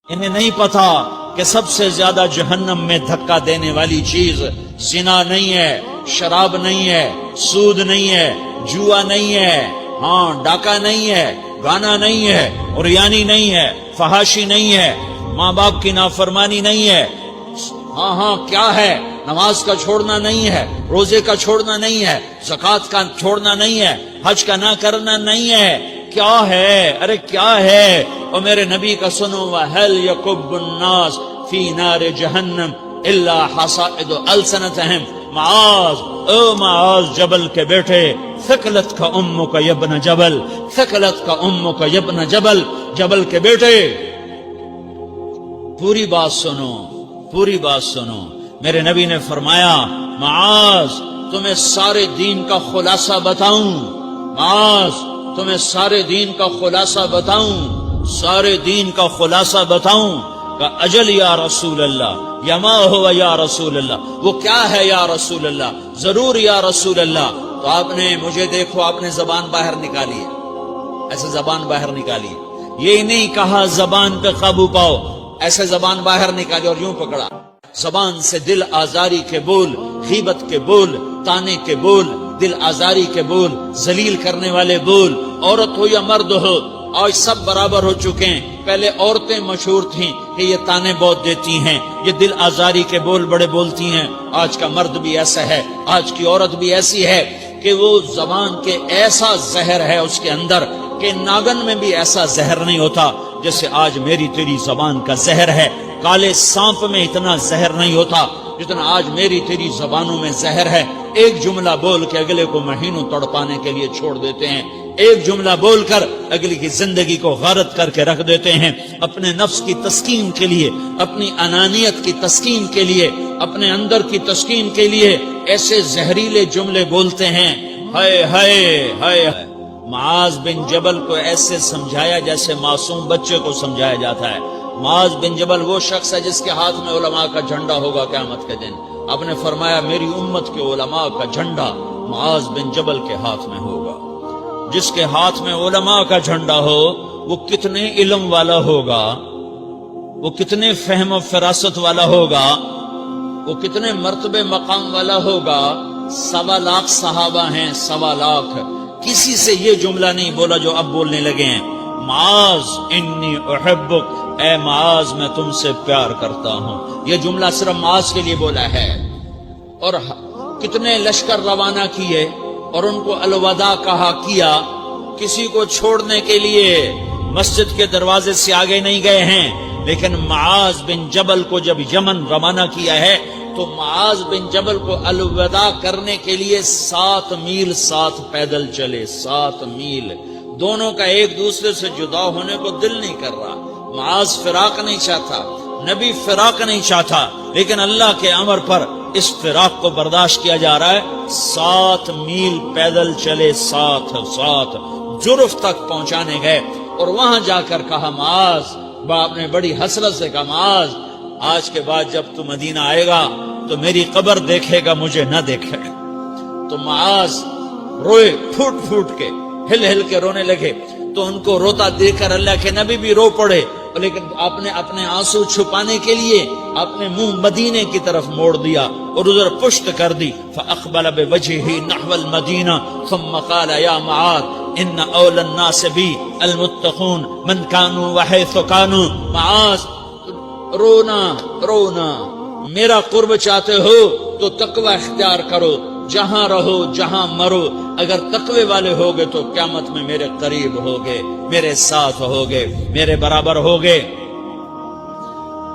انہیں نہیں پتا کہ سب سے زیادہ جہنم میں دھکا دینے والی چیز زنا نہیں ہے، شراب نہیں ہے، سود نہیں ہے، جوا نہیں ہے، ہاں ڈاکہ نہیں ہے، گانا نہیں ہے، عریانی نہیں ہے، فحاشی نہیں ہے، ماں باپ کی نافرمانی نہیں ہے، ہاں کیا ہے، نماز کا چھوڑنا نہیں ہے، روزے کا چھوڑنا نہیں ہے، زکوٰۃ کا چھوڑنا نہیں ہے، حج کا نہ کرنا نہیں ہے، کیا ہے؟ ارے کیا ہے؟ اور میرے نبی کا سنو، وَهَلْ يَكُبُّ النَّاسُ فِي نَارِ جَهَنَّمَ إِلَّا حَصَائِدُ أَلْسِنَتِهِمْ معاذ، او معاذ جبل کے بیٹے، ثقلت کا امک یا ابن جبل، ثقلت کا امک یا ابن جبل، جبل کے بیٹے پوری بات سنو، پوری بات سنو۔ میرے نبی نے فرمایا، معاذ تمہیں سارے دین کا خلاصہ بتاؤں، معاذ تمہیں سارے دین کا خلاصہ بتاؤں، سارے دین کا خلاصہ بتاؤں؟ کہ اجل یا رسول اللہ، یا ما ہوا یا رسول اللہ، وہ کیا ہے یا رسول اللہ؟ ضرور یا رسول اللہ۔ تو آپ نے مجھے دیکھو، آپ نے زبان باہر نکالی ہے، ایسے زبان باہر نکالی ہے، یہ نہیں کہا زبان پہ قابو پاؤ، ایسے زبان باہر نکالی اور یوں پکڑا۔ زبان سے دل آزاری کے بول، غیبت کے بول، تانے کے بول، دل آزاری کے بول، ذلیل کرنے والے بول، عورت ہو یا مرد ہو، آج سب برابر ہو چکے ہیں۔ پہلے عورتیں مشہور تھیں کہ یہ تانے بہت دیتی ہیں، یہ دل آزاری کے بول بڑے بولتی ہیں۔ آج کا مرد بھی ایسا ہے، آج کی عورت بھی ایسی ہے کہ وہ زبان کے ایسا زہر ہے اس کے اندر کہ ناگن میں بھی ایسا زہر نہیں ہوتا جیسے آج میری تیری زبان کا زہر ہے۔ کالے سانپ میں اتنا زہر نہیں ہوتا جتنا آج میری تیری زبانوں میں زہر ہے۔ ایک جملہ بول کے اگلے کو مہینوں تڑپانے کے لیے چھوڑ دیتے ہیں، ایک جملہ بول کر اگلی کی زندگی کو غارت کر کے رکھ دیتے ہیں، اپنے نفس کی تسکین کے لیے، اپنی انانیت کی تسکین کے لیے، اپنے اندر کی تسکین کے لیے ایسے زہریلے جملے بولتے ہیں۔ ہائے ہائے ہائے۔ معاذ بن جبل کو ایسے سمجھایا جیسے معصوم بچے کو سمجھایا جاتا ہے۔ معاذ بن جبل وہ شخص ہے جس کے ہاتھ میں علماء کا جھنڈا ہوگا قیامت کے دن۔ آپ نے فرمایا میری امت کے علماء کا جھنڈا معاذ بن جبل کے ہاتھ میں ہوگا۔ جس کے ہاتھ میں علماء کا جھنڈا ہو وہ کتنے علم والا ہوگا، وہ کتنے فہم و فراست والا ہوگا، وہ کتنے مرتبے مقام والا ہوگا۔ 1.25 لاکھ صحابہ ہیں، 1.25 لاکھ، کسی سے یہ جملہ نہیں بولا جو اب بولنے لگے ہیں۔ معاذ انی احبک، اے معاذ میں تم سے پیار کرتا ہوں، یہ جملہ صرف معاذ کے لیے بولا ہے۔ اور کتنے لشکر روانہ کیے اور ان کو الوداع کہا کیا، کسی کو چھوڑنے کے لیے مسجد کے دروازے سے آگے نہیں گئے ہیں، لیکن معاذ بن جبل کو جب یمن روانہ کیا ہے تو معاذ بن جبل کو الوداع کرنے کے لیے 7 میل ساتھ پیدل چلے، 7 میل۔ دونوں کا ایک دوسرے سے جدا ہونے کو دل نہیں کر رہا۔ معاذ فراق نہیں چاہتا، نبی فراق نہیں چاہتا، لیکن اللہ کے امر پر اس فراق کو برداشت کیا جا رہا ہے۔ 7 میل پیدل چلے، 7 جرف تک پہنچانے گئے اور وہاں جا کر کہا معاذ، باپ نے بڑی حسرت سے کہا معاذ آج کے بعد جب تو مدینہ آئے گا تو میری قبر دیکھے گا، مجھے نہ دیکھے گا۔ تو معاذ روئے، پھوٹ پھوٹ کے، ہل ہل کے رونے لگے۔ تو ان کو روتا دیکھ کر اللہ کے نبی بھی رو پڑے، لیکن آپ نے اپنے آنسو چھپانے کے لیے اپنے منہ مدینے کی طرف موڑ دیا اور ادھر پشت کر دی۔ فاقبل بوجهه نحو المدینہ ثم قال یا معاذ ان اول الناس بی المتقون من كانوا وحيث كانوا۔ معاذ رونا، میرا قرب چاہتے ہو تو تقوی اختیار کرو، جہاں رہو جہاں مرو، اگر تقوی والے ہوگے تو قیامت میں میرے قریب ہوگے، میرے ساتھ ہوگے، میرے برابر ہوگے۔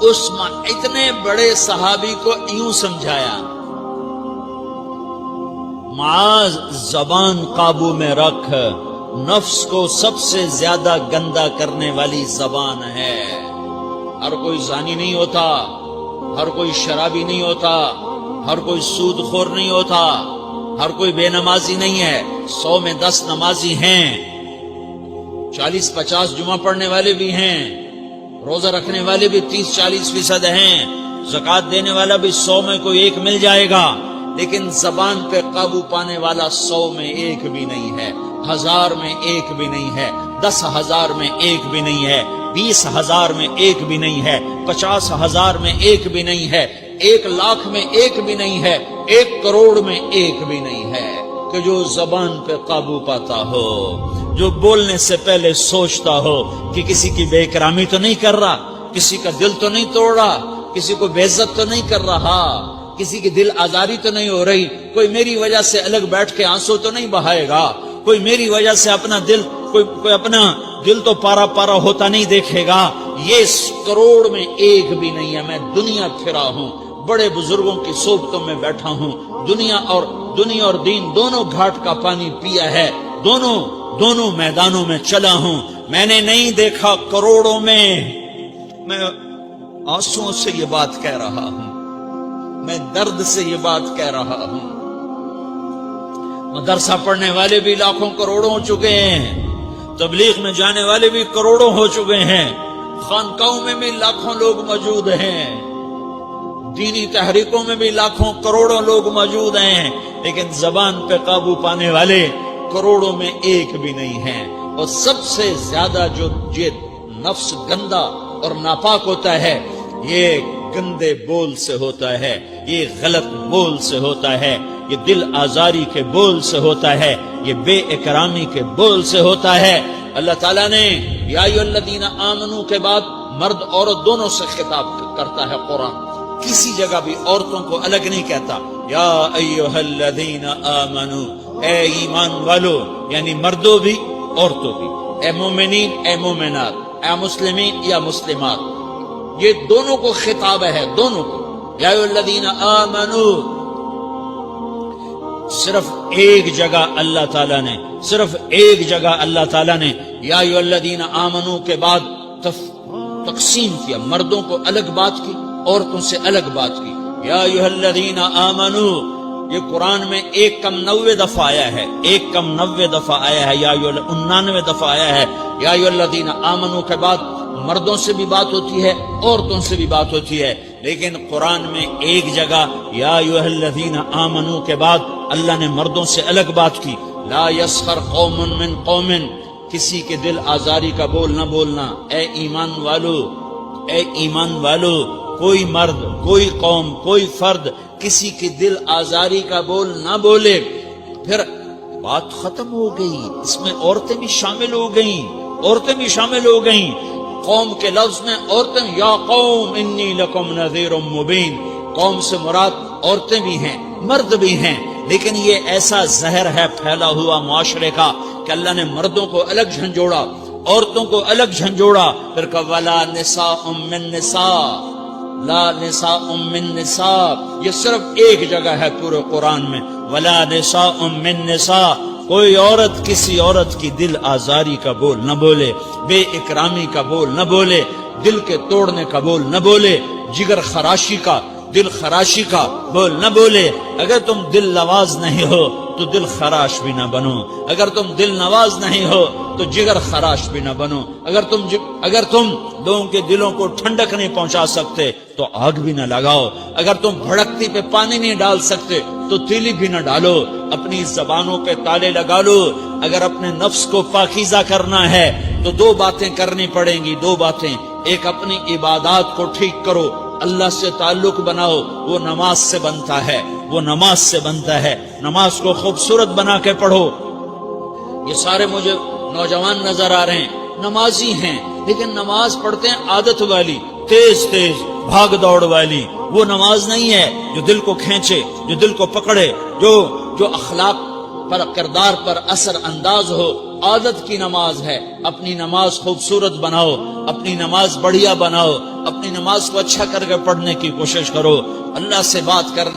اس اتنے بڑے صحابی کو یوں سمجھایا، معاذ زبان قابو میں رکھ، نفس کو سب سے زیادہ گندا کرنے والی زبان ہے۔ ہر کوئی زانی نہیں ہوتا، ہر کوئی شرابی نہیں ہوتا، ہر کوئی سود خور نہیں ہوتا، ہر کوئی بے نمازی نہیں ہے۔ 100 میں 10 نمازی ہیں، 40-50 جمعہ پڑھنے والے بھی ہیں، روزہ رکھنے والے بھی 30-40% ہیں، زکوٰۃ دینے والا بھی 100 میں کوئی ایک مل جائے گا، لیکن زبان پہ قابو پانے والا 100 میں ایک بھی نہیں ہے، 1000 میں ایک بھی نہیں ہے، 10,000 میں ایک بھی نہیں ہے، 20,000 میں ایک بھی نہیں ہے، 50,000 میں ایک بھی نہیں ہے، 1,00,000 میں ایک بھی نہیں ہے، 1 کروڑ میں ایک بھی نہیں ہے کہ جو زبان پہ قابو پاتا ہو، جو بولنے سے پہلے سوچتا ہو کہ کسی کی بے اکرامی تو نہیں کر رہا، کسی کا دل تو نہیں توڑ رہا، کسی کو بے عزت تو نہیں کر رہا، کسی کی دل آزاری تو نہیں ہو رہی، کوئی میری وجہ سے الگ بیٹھ کے آنسو تو نہیں بہائے گا، کوئی میری وجہ سے اپنا دل کوئی اپنا دل تو پارا پارا ہوتا نہیں دیکھے گا۔ یہ 1 کروڑ میں ایک بھی نہیں ہے۔ میں دنیا پھرا ہوں، بڑے بزرگوں کی صحبتوں میں بیٹھا ہوں، دنیا اور دین دونوں گھاٹ کا پانی پیا ہے، دونوں میدانوں میں چلا ہوں، میں نے نہیں دیکھا کروڑوں میں۔ میں آنسوؤں سے یہ بات کہہ رہا ہوں، میں درد سے یہ بات کہہ رہا ہوں۔ مدرسہ پڑھنے والے بھی لاکھوں کروڑوں ہو چکے ہیں، تبلیغ میں جانے والے بھی کروڑوں ہو چکے ہیں، خانقاہوں میں بھی لاکھوں لوگ موجود ہیں، دینی تحریکوں میں بھی لاکھوں کروڑوں لوگ موجود ہیں، لیکن زبان پہ قابو پانے والے کروڑوں میں ایک بھی نہیں ہیں۔ اور سب سے زیادہ جو یہ نفس گندا اور ناپاک ہوتا ہے، یہ گندے بول سے ہوتا ہے، یہ غلط بول سے ہوتا ہے، یہ دل آزاری کے بول سے ہوتا ہے، یہ بے اکرامی کے بول سے ہوتا ہے۔ اللہ تعالیٰ نے یا ایھا الذین آمنو کے بعد مرد عورت دونوں سے خطاب کرتا ہے قرآن، کسی جگہ بھی عورتوں کو الگ نہیں کہتا۔ یا ایھا الذین آمنو، اے ایمان والو، یعنی مردوں بھی عورتوں بھی، اے مومنین اے مومنات، اے مسلمین یا مسلمات، یہ دونوں کو خطاب ہے، دونوں کو۔ یا ایھا الذین آمنو، صرف ایک جگہ اللہ تعالیٰ نے یا ایھا الذین آمنو کے بعد تقسیم کیا، مردوں کو الگ بات کی، عورتوں سے الگ بات کی۔ یا ایھا الذین آمنو، یہ قرآن میں 1 دفعہ آیا ہے، 1 دفعہ آیا ہے، یا 99 دفعہ آیا ہے۔ یا ایھا الذین آمنو کے بعد مردوں سے بھی بات ہوتی ہے، عورتوں سے بھی بات ہوتی ہے، لیکن قرآن میں ایک جگہ یا ایھا الذین آمنو کے بعد اللہ نے مردوں سے الگ بات کی۔ لا یسخر قوم من قوم، کسی کے دل آزاری کا بول نہ بولنا۔ اے ایمان والو، کوئی مرد، کوئی قوم، کوئی فرد کسی کے دل آزاری کا بول نہ بولے۔ پھر بات ختم ہو گئی، اس میں عورتیں بھی شامل ہو گئیں، قوم کے لفظ میں عورتیں، یا قوم انی لکم نذیر مبین، قوم سے مراد عورتیں بھی ہیں، مرد بھی ہیں، لیکن یہ ایسا زہر ہے پھیلا ہوا معاشرے کا کہ اللہ نے مردوں کو الگ جھنجھوڑا، عورتوں کو الگ جھنجھوڑا، پھر کہا ولا نساء من نساء، لا نساء من نساء، یہ صرف ایک جگہ ہے پورے قرآن میں، ولا نساء من نساء، کوئی عورت کسی عورت کی دل آزاری کا بول نہ بولے، بے اکرامی کا بول نہ بولے، دل کے توڑنے کا بول نہ بولے، جگر خراشی کا، دل خراشی کا بول نہ بولے۔ اگر تم دل نواز نہیں ہو تو دل خراش بھی نہ بنو، اگر تم دل نواز نہیں ہو تو جگر خراش بھی نہ بنو، اگر تم لوگوں کے دلوں کو ٹھنڈک نہیں پہنچا سکتے تو آگ بھی نہ لگاؤ، اگر تم بھڑکتی پہ پانی نہیں ڈال سکتے تو تیلی بھی نہ ڈالو، اپنی زبانوں پہ تالے لگا لو۔ اگر اپنے نفس کو پاکیزہ کرنا ہے تو 2 باتیں کرنی پڑیں گی، 2 باتیں، ایک اپنی عبادات کو ٹھیک کرو، اللہ سے تعلق بناؤ، وہ نماز سے بنتا ہے، نماز کو خوبصورت بنا کے پڑھو۔ یہ سارے مجھے نوجوان نظر آ رہے ہیں، نمازی ہیں، لیکن نماز پڑھتے ہیں عادت والی، تیز بھاگ دوڑ والی، وہ نماز نہیں ہے جو دل کو کھینچے، جو دل کو پکڑے، جو اخلاق پر، کردار پر اثر انداز ہو۔ عادت کی نماز ہے، اپنی نماز خوبصورت بناؤ، اپنی نماز بڑھیا بناؤ، اپنی نماز کو اچھا کر کے پڑھنے کی کوشش کرو، اللہ سے بات کرنا